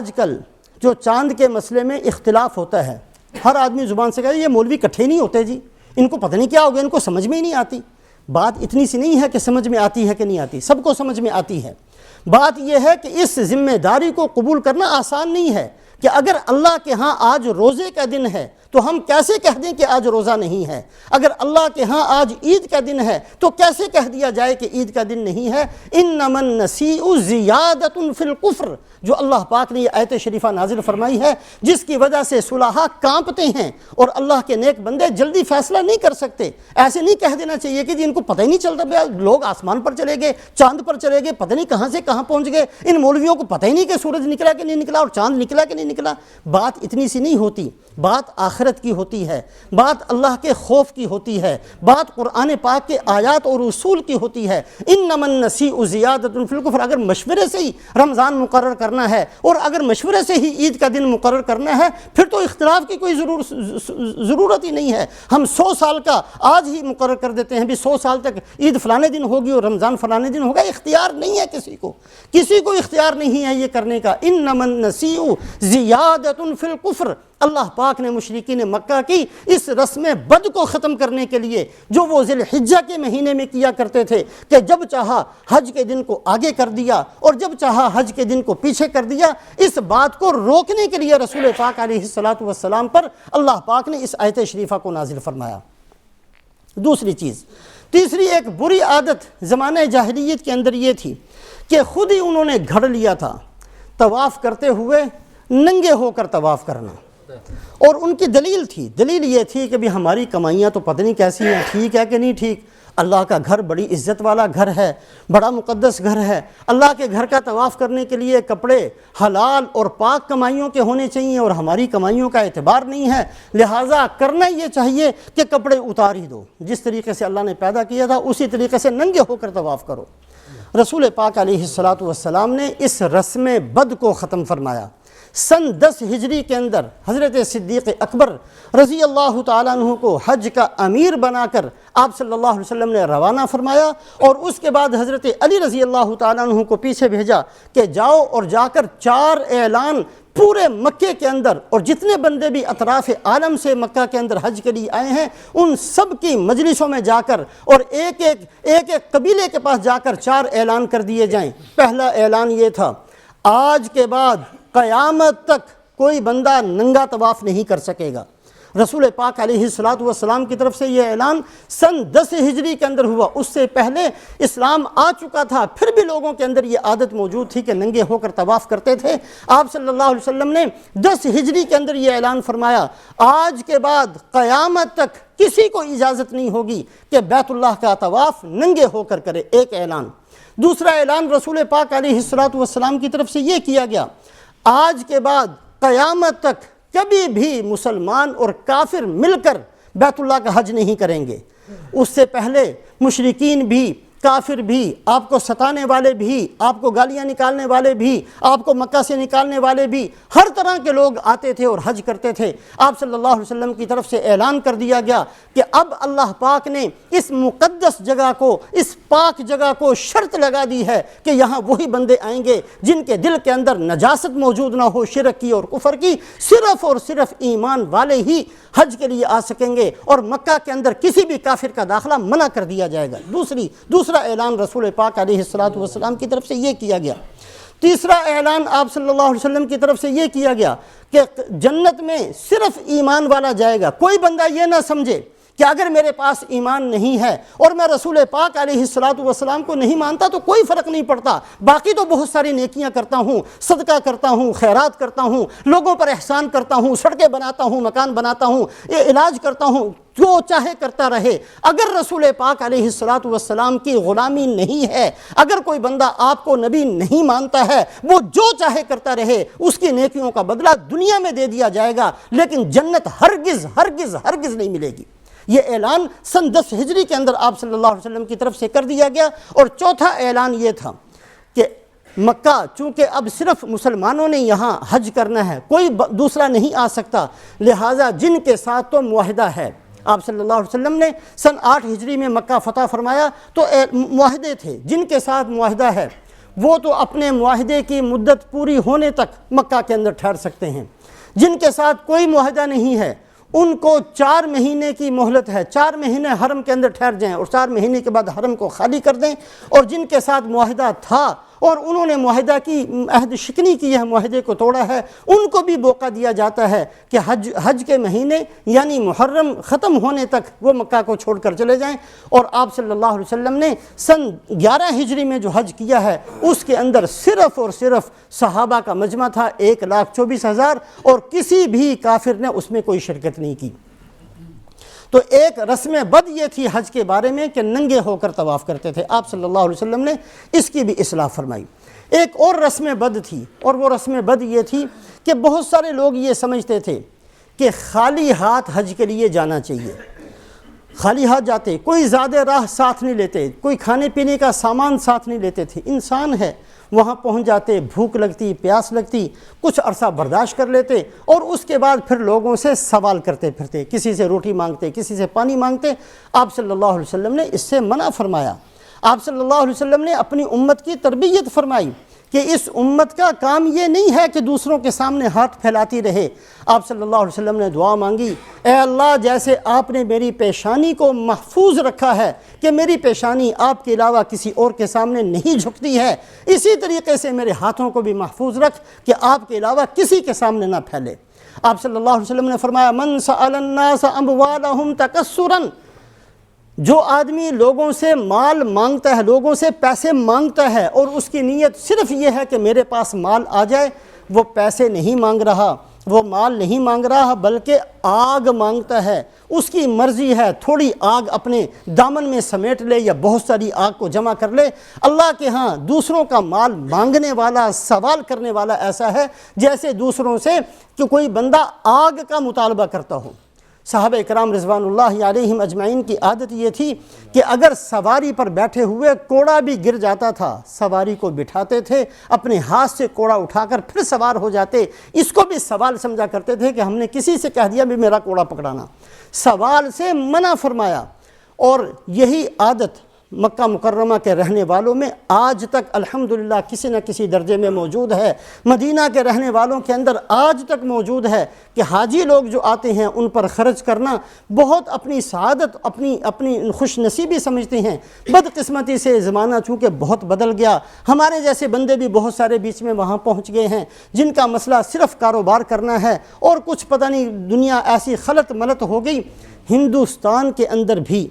آج کل جو چاند کے مسئلے میں اختلاف ہوتا ہے، ہر آدمی زبان سے کہے یہ مولوی اکٹھے نہیں ہوتے جی، ان کو پتہ نہیں کیا ہو گیا، ان کو سمجھ میں ہی نہیں آتی۔ بات اتنی سی نہیں ہے کہ سمجھ میں آتی ہے کہ نہیں آتی، سب کو سمجھ میں آتی ہے۔ بات یہ ہے کہ اس ذمہ داری کو قبول کرنا آسان نہیں ہے کہ اگر اللہ کے ہاں آج روزے کا دن ہے تو ہم کیسے کہہ دیں کہ آج روزہ نہیں ہے، اگر اللہ کے ہاں آج عید کا دن ہے تو کیسے کہہ دیا جائے کہ عید کا دن نہیں ہے۔ انما النسیء زیادۃ فی الکفر، جو اللہ پاک نے یہ آیت شریفہ نازل فرمائی ہے، جس کی وجہ سے صلحاء کانپتے ہیں اور اللہ کے نیک بندے جلدی فیصلہ نہیں کر سکتے۔ ایسے نہیں کہہ دینا چاہیے کہ جی ان کو پتہ ہی نہیں چلتا، لوگ آسمان پر چلے گئے، چاند پر چلے گئے، پتہ نہیں کہاں سے کہاں پہنچ گئے، ان مولویوں کو پتہ ہی نہیں کہ سورج نکلا کہ نہیں نکلا اور چاند نکلا کہ نہیں نکلا۔ بات اتنی سی نہیں ہوتی، بات آخرت کی ہوتی ہے، بات اللہ کے خوف کی ہوتی ہے، بات قرآن پاک کے آیات اور اصول کی ہوتی ہے۔ انما النسیء زیادۃ فی الکفر، اگر مشورے سے ہی رمضان مقرر کرنا ہے اور اگر مشورے سے ہی عید کا دن مقرر کرنا ہے پھر تو اختلاف کی کوئی ضرورت ہی نہیں ہے۔ ہم 100 سال کا آج ہی مقرر کر دیتے ہیں بھی 100 سال تک عید فلانے دن ہوگی اور رمضان فلانے دن ہوگا، اختیار نہیں ہے کسی کو اختیار نہیں ہے یہ کرنے کا۔ انما النسیء زیادۃ فی الکفر، اللہ پاک نے مشرکین مکہ کی اس رسم بد کو ختم کرنے کے لیے جو وہ ذی الحجہ کے مہینے میں کیا کرتے تھے کہ جب چاہا حج کے دن کو آگے کر دیا اور جب چاہا حج کے دن کو پیچھے کر دیا، اس بات کو روکنے کے لیے رسول پاک علیہ الصلاۃ والسلام پر اللہ پاک نے اس آیت شریفہ کو نازل فرمایا۔ دوسری چیز، تیسری ایک بری عادت زمانہ جاہلیت کے اندر یہ تھی کہ خود ہی انہوں نے گھڑ لیا تھا طواف کرتے ہوئے ننگے ہو کر طواف کرنا، اور ان کی دلیل یہ تھی کہ بھی ہماری کمائیاں تو پتہ نہیں کیسی ہیں، ٹھیک ہے کہ نہیں ٹھیک، اللہ کا گھر بڑی عزت والا گھر ہے، بڑا مقدس گھر ہے، اللہ کے گھر کا طواف کرنے کے لیے کپڑے حلال اور پاک کمائیوں کے ہونے چاہیے اور ہماری کمائیوں کا اعتبار نہیں ہے، لہٰذا کرنا یہ چاہیے کہ کپڑے اتار ہی دو، جس طریقے سے اللہ نے پیدا کیا تھا اسی طریقے سے ننگے ہو کر طواف کرو۔ رسول پاک علیہ الصلاۃ والسلام نے اس رسم بد کو ختم فرمایا۔ سن 10 ہجری کے اندر حضرت صدیق اکبر رضی اللہ تعالیٰ عنہ کو حج کا امیر بنا کر آپ صلی اللہ علیہ وسلم نے روانہ فرمایا، اور اس کے بعد حضرت علی رضی اللہ تعالیٰ عنہ کو پیچھے بھیجا کہ جاؤ اور جا کر 4 اعلان پورے مکے کے اندر، اور جتنے بندے بھی اطراف عالم سے مکہ کے اندر حج کے لیے آئے ہیں ان سب کی مجلسوں میں جا کر اور ایک ایک قبیلے کے پاس جا کر 4 اعلان کر دیے جائیں۔ پہلا اعلان یہ تھا، آج کے بعد قیامت تک کوئی بندہ ننگا طواف نہیں کر سکے گا۔ رسول پاک علیہ الصلاۃ والسلام کی طرف سے یہ اعلان سن 10 ہجری کے اندر ہوا، اس سے پہلے اسلام آ چکا تھا، پھر بھی لوگوں کے اندر یہ عادت موجود تھی کہ ننگے ہو کر طواف کرتے تھے۔ آپ صلی اللہ علیہ وسلم نے 10 ہجری کے اندر یہ اعلان فرمایا، آج کے بعد قیامت تک کسی کو اجازت نہیں ہوگی کہ بیت اللہ کا طواف ننگے ہو کر کرے، ایک اعلان۔ دوسرا اعلان رسول پاک علیہ الصلاۃ والسلام کی طرف سے یہ کیا گیا، آج کے بعد قیامت تک کبھی بھی مسلمان اور کافر مل کر بیت اللہ کا حج نہیں کریں گے۔ اس سے پہلے مشرکین بھی، کافر بھی، آپ کو ستانے والے بھی، آپ کو گالیاں نکالنے والے بھی، آپ کو مکہ سے نکالنے والے بھی، ہر طرح کے لوگ آتے تھے اور حج کرتے تھے۔ آپ صلی اللہ علیہ وسلم کی طرف سے اعلان کر دیا گیا کہ اب اللہ پاک نے اس مقدس جگہ کو، اس پاک جگہ کو شرط لگا دی ہے کہ یہاں وہی بندے آئیں گے جن کے دل کے اندر نجاست موجود نہ ہو، شرک کی اور کفر کی، صرف اور صرف ایمان والے ہی حج کے لیے آ سکیں گے، اور مکہ کے اندر کسی بھی کافر کا داخلہ منع کر دیا جائے گا۔ دوسرا اعلان رسول پاک علیہ الصلاۃ والسلام کی طرف سے یہ کیا گیا۔ تیسرا اعلان آپ صلی اللہ علیہ وسلم کی طرف سے یہ کیا گیا کہ جنت میں صرف ایمان والا جائے گا۔ کوئی بندہ یہ نہ سمجھے کہ اگر میرے پاس ایمان نہیں ہے اور میں رسول پاک علیہ الصلاۃ والسلام کو نہیں مانتا تو کوئی فرق نہیں پڑتا، باقی تو بہت ساری نیکیاں کرتا ہوں، صدقہ کرتا ہوں، خیرات کرتا ہوں، لوگوں پر احسان کرتا ہوں، سڑکیں بناتا ہوں، مکان بناتا ہوں، علاج کرتا ہوں، جو چاہے کرتا رہے۔ اگر رسول پاک علیہ الصلاۃ والسلام کی غلامی نہیں ہے، اگر کوئی بندہ آپ کو نبی نہیں مانتا ہے، وہ جو چاہے کرتا رہے، اس کی نیکیوں کا بدلہ دنیا میں دے دیا جائے گا، لیکن جنت ہرگز ہرگز ہرگز نہیں ملے گی۔ یہ اعلان سن 10 ہجری کے اندر آپ صلی اللہ علیہ وسلم کی طرف سے کر دیا گیا۔ اور چوتھا اعلان یہ تھا کہ مکہ چونکہ اب صرف مسلمانوں نے یہاں حج کرنا ہے، کوئی دوسرا نہیں آ سکتا، لہٰذا جن کے ساتھ تو معاہدہ ہے، آپ صلی اللہ علیہ وسلم نے سن 8 ہجری میں مکہ فتح فرمایا تو معاہدے تھے، جن کے ساتھ معاہدہ ہے وہ تو اپنے معاہدے کی مدت پوری ہونے تک مکہ کے اندر ٹھہر سکتے ہیں۔ جن کے ساتھ کوئی معاہدہ نہیں ہے ان کو 4 مہینے کی مہلت ہے، 4 مہینے حرم کے اندر ٹھہر جائیں اور 4 مہینے کے بعد حرم کو خالی کر دیں۔ اور جن کے ساتھ معاہدہ تھا اور انہوں نے معاہدہ کی عہد شکنی کی ہے، معاہدے کو توڑا ہے، ان کو بھی موقع دیا جاتا ہے کہ حج کے مہینے یعنی محرم ختم ہونے تک وہ مکہ کو چھوڑ کر چلے جائیں۔ اور آپ صلی اللہ علیہ وسلم نے سن 11 ہجری میں جو حج کیا ہے اس کے اندر صرف اور صرف صحابہ کا مجمع تھا 1,24,000 اور کسی بھی کافر نے اس میں کوئی شرکت نہیں کی۔ تو ایک رسم بد یہ تھی حج کے بارے میں کہ ننگے ہو کر طواف کرتے تھے، آپ صلی اللہ علیہ وسلم نے اس کی بھی اصلاح فرمائی۔ ایک اور رسم بد تھی اور وہ رسم بد یہ تھی کہ بہت سارے لوگ یہ سمجھتے تھے کہ خالی ہاتھ حج کے لیے جانا چاہیے، خالی ہاتھ جاتے، کوئی زیادہ راہ ساتھ نہیں لیتے، کوئی کھانے پینے کا سامان ساتھ نہیں لیتے تھے۔ انسان ہے، وہاں پہنچ جاتے، بھوک لگتی، پیاس لگتی، کچھ عرصہ برداشت کر لیتے اور اس کے بعد پھر لوگوں سے سوال کرتے پھرتے، کسی سے روٹی مانگتے، کسی سے پانی مانگتے۔ آپ صلی اللہ علیہ وسلم نے اس سے منع فرمایا۔ آپ صلی اللہ علیہ وسلم نے اپنی امت کی تربیت فرمائی کہ اس امت کا کام یہ نہیں ہے کہ دوسروں کے سامنے ہاتھ پھیلاتی رہے۔ آپ صلی اللہ علیہ وسلم نے دعا مانگی، اے اللہ جیسے آپ نے میری پیشانی کو محفوظ رکھا ہے کہ میری پیشانی آپ کے علاوہ کسی اور کے سامنے نہیں جھکتی ہے، اسی طریقے سے میرے ہاتھوں کو بھی محفوظ رکھ کہ آپ کے علاوہ کسی کے سامنے نہ پھیلے۔ آپ صلی اللہ علیہ وسلم نے فرمایا، من سأل الناس اموالهم تکسرا، جو آدمی لوگوں سے مال مانگتا ہے، لوگوں سے پیسے مانگتا ہے اور اس کی نیت صرف یہ ہے کہ میرے پاس مال آ جائے، وہ پیسے نہیں مانگ رہا، وہ مال نہیں مانگ رہا بلکہ آگ مانگتا ہے۔ اس کی مرضی ہے تھوڑی آگ اپنے دامن میں سمیٹ لے یا بہت ساری آگ کو جمع کر لے۔ اللہ کے ہاں دوسروں کا مال مانگنے والا، سوال کرنے والا ایسا ہے جیسے دوسروں سے کہ کوئی بندہ آگ کا مطالبہ کرتا ہو۔ صحابہ کرام رضوان اللہ علیہم اجمعین کی عادت یہ تھی کہ اگر سواری پر بیٹھے ہوئے کوڑا بھی گر جاتا تھا، سواری کو بٹھاتے تھے، اپنے ہاتھ سے کوڑا اٹھا کر پھر سوار ہو جاتے۔ اس کو بھی سوال سمجھا کرتے تھے کہ ہم نے کسی سے کہہ دیا بھی میرا کوڑا پکڑانا، سوال سے منع فرمایا۔ اور یہی عادت مکہ مکرمہ کے رہنے والوں میں آج تک الحمدللہ کسی نہ کسی درجے میں موجود ہے۔ مدینہ کے رہنے والوں کے اندر آج تک موجود ہے کہ حاجی لوگ جو آتے ہیں ان پر خرچ کرنا بہت اپنی سعادت، اپنی خوش نصیبی سمجھتے ہیں۔ بدقسمتی سے زمانہ چونکہ بہت بدل گیا، ہمارے جیسے بندے بھی بہت سارے بیچ میں وہاں پہنچ گئے ہیں جن کا مسئلہ صرف کاروبار کرنا ہے اور کچھ پتہ نہیں دنیا ایسی خلط ملط ہو گئی۔ ہندوستان کے اندر بھی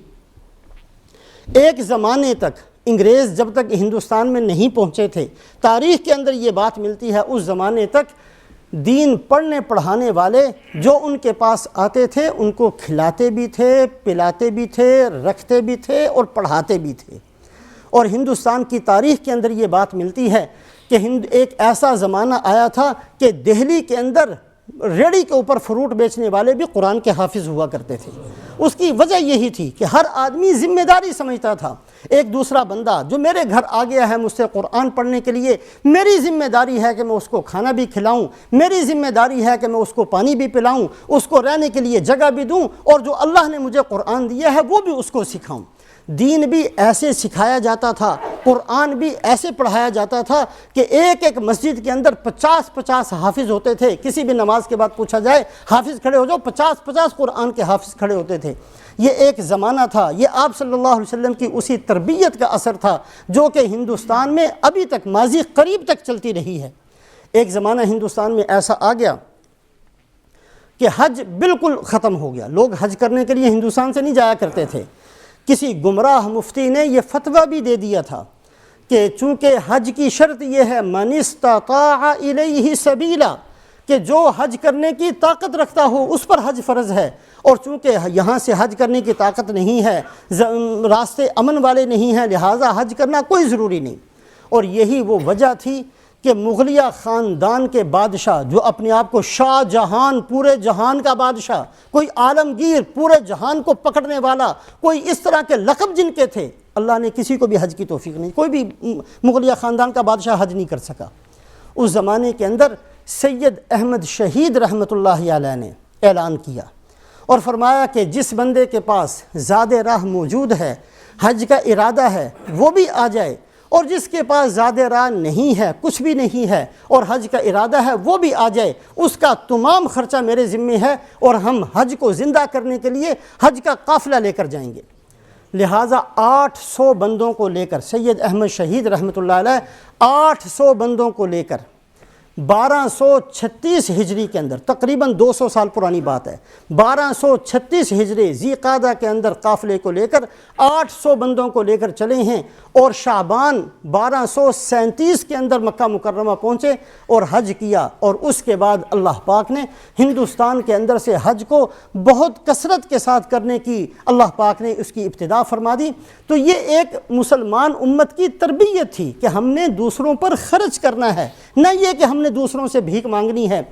ایک زمانے تک انگریز جب تک ہندوستان میں نہیں پہنچے تھے، تاریخ کے اندر یہ بات ملتی ہے، اس زمانے تک دین پڑھنے پڑھانے والے جو ان کے پاس آتے تھے ان کو کھلاتے بھی تھے، پلاتے بھی تھے، رکھتے بھی تھے اور پڑھاتے بھی تھے۔ اور ہندوستان کی تاریخ کے اندر یہ بات ملتی ہے کہ ایک ایسا زمانہ آیا تھا کہ دہلی کے اندر ریڑھی کے اوپر فروٹ بیچنے والے بھی قرآن کے حافظ ہوا کرتے تھے۔ اس کی وجہ یہی تھی کہ ہر آدمی ذمہ داری سمجھتا تھا، ایک دوسرا بندہ جو میرے گھر آ گیا ہے مجھ سے قرآن پڑھنے کے لیے، میری ذمہ داری ہے کہ میں اس کو کھانا بھی کھلاؤں، میری ذمہ داری ہے کہ میں اس کو پانی بھی پلاؤں، اس کو رہنے کے لیے جگہ بھی دوں اور جو اللہ نے مجھے قرآن دیا ہے وہ بھی اس کو سکھاؤں۔ دین بھی ایسے سکھایا جاتا تھا، قرآن بھی ایسے پڑھایا جاتا تھا کہ ایک ایک مسجد کے اندر 50 حافظ ہوتے تھے۔ کسی بھی نماز کے بعد پوچھا جائے حافظ کھڑے ہو جاؤ، 50 قرآن کے حافظ کھڑے ہوتے تھے۔ یہ ایک زمانہ تھا، یہ آپ صلی اللہ علیہ وسلم کی اسی تربیت کا اثر تھا جو کہ ہندوستان میں ابھی تک ماضی قریب تک چلتی رہی ہے۔ ایک زمانہ ہندوستان میں ایسا آ گیا کہ حج بالکل ختم ہو گیا، لوگ حج کرنے کے لیے ہندوستان سے نہیں جایا کرتے تھے۔ کسی گمراہ مفتی نے یہ فتویٰ بھی دے دیا تھا کہ چونکہ حج کی شرط یہ ہے من استطاع الیہ سبیلا، کہ جو حج کرنے کی طاقت رکھتا ہو اس پر حج فرض ہے، اور چونکہ یہاں سے حج کرنے کی طاقت نہیں ہے، راستے امن والے نہیں ہیں، لہٰذا حج کرنا کوئی ضروری نہیں۔ اور یہی وہ وجہ تھی کہ مغلیہ خاندان کے بادشاہ جو اپنے آپ کو شاہ جہان، پورے جہان کا بادشاہ، کوئی عالمگیر، پورے جہان کو پکڑنے والا، کوئی اس طرح کے لقب جن کے تھے، اللہ نے کسی کو بھی حج کی توفیق نہیں، کوئی بھی مغلیہ خاندان کا بادشاہ حج نہیں کر سکا۔ اس زمانے کے اندر سید احمد شہید رحمۃ اللہ علیہ نے اعلان کیا اور فرمایا کہ جس بندے کے پاس زاد راہ موجود ہے، حج کا ارادہ ہے، وہ بھی آ جائے اور جس کے پاس زیادہ راہ نہیں ہے، کچھ بھی نہیں ہے اور حج کا ارادہ ہے، وہ بھی آ جائے، اس کا تمام خرچہ میرے ذمے ہے اور ہم حج کو زندہ کرنے کے لیے حج کا قافلہ لے کر جائیں گے۔ لہٰذا 800 بندوں کو لے کر سید احمد شہید رحمۃ اللہ علیہ 800 بندوں کو لے کر 1236 ہجری کے اندر، تقریباً 200 سال پرانی بات ہے، 1236 ہجری ذی قعدہ کے اندر قافلے کو لے کر 800 بندوں کو لے کر چلے ہیں اور شعبان 1237 کے اندر مکہ مکرمہ پہنچے اور حج کیا۔ اور اس کے بعد اللہ پاک نے ہندوستان کے اندر سے حج کو بہت کثرت کے ساتھ کرنے کی اللہ پاک نے اس کی ابتدا فرما دی۔ تو یہ ایک مسلمان امت کی تربیت تھی کہ ہم نے دوسروں پر خرچ کرنا ہے، نہ یہ کہ ہم نے دوسروں سے بھیک مانگنی ہے۔